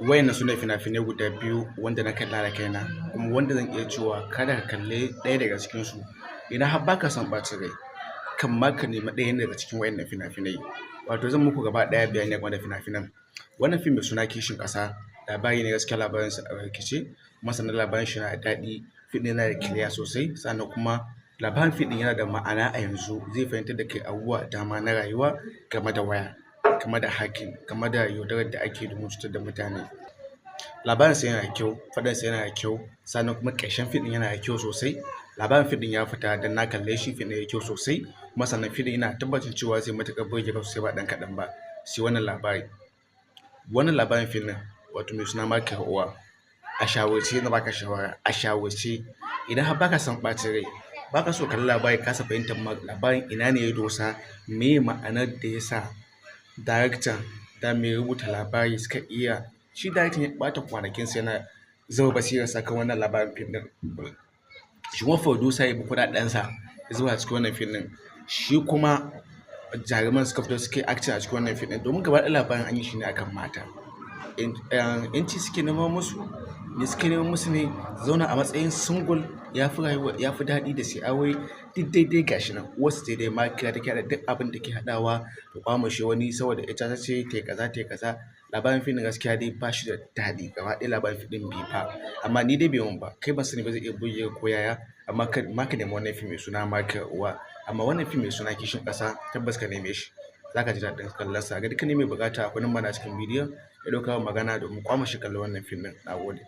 Wayannan su ne fina-finai guda biyu wanda na kalla da kaina, kuma wanda zan iya cewa kada ka kalli ɗaya daga cikinsu. Idan har baka son ɓacin rai, kan ma ka nemi ɗaya daga cikin wayannan fina-finai. Wato zan muku gaba ɗaya bayani game da fina-finan. Wannan fim mai suna Kishin Ƙasa labari ne gaskiya, labarinsa a rikice kuma sannan labarin shi yana da daɗi. Fim ɗin yana da kiliya sosai, sannan kuma labarin fim ɗin yana da ma'ana a yanzu. Zai fahimtar da kai abubuwa da dama na rayuwa game da waya, game da hacking, game da yaudarar da ake domin cutar da mutane. Labarinsa yana da kyau, faɗansa yana da kyau, sannan kuma ƙarshen fim ɗin yana da kyau sosai. Labarin fim ɗin ya fita don na kalle shi, fim ɗin ya kyau sosai kuma sannan fim ɗin yana tabbacin cewa zai matuƙar burge ka sosai ba ɗan kaɗan ba. Sai wannan labari. Wannan labarin fim ɗin wato mai suna Makiyar Uwa. A shawarce na baka shawara, a shawarce idan har baka son ɓacin rai, baka so kalli labari ka kasa fahimtar labarin ina ne ya dosa, me ma'anar da ya sa daraktan da mai rubuta labari suka iya. Shi daraktan ya ɓata kwanakinsa yana zuba basirarsa kan wannan labarin fim ɗin. Shi kuma producer ya bi kuɗaɗensa ya zuba cikin wannan fim ɗin. Shi kuma jaruman suka fito suke acting a cikin wannan fim ɗin, domin gaba ɗaya labarin an yi shi ne akan mata. Yanci suke neman musu, ne suke neman musu ne zauna a matsayin single ya fi rayuwa, ya fi daɗi da sai aure. Duk daidai gashi nan. Uwarsu ce dai Makiya take haɗa duk abin da ke haɗawa ta ƙwamushe wani saboda ita ta ce tai kaza tai kaza. Labarin fim ɗin gaskiya dai ba shi da daɗi, gaba ɗaya labarin fim ɗin bai fa. Amma ni dai bai mun ba, kai ban sani ba zai iya burge ka ko yaya. Amma ka nemi wannan fim mai suna Makiyar Uwa. Amma wannan fim mai suna Kishin Ƙasa tabbas ka neme shi, za ka ji daɗin kallonsa. Ga dukkanin mai buƙata akwai namba na cikin bidiyon ya ɗauka magana domin ƙwamushe kallon wannan fim ɗin. Na gode.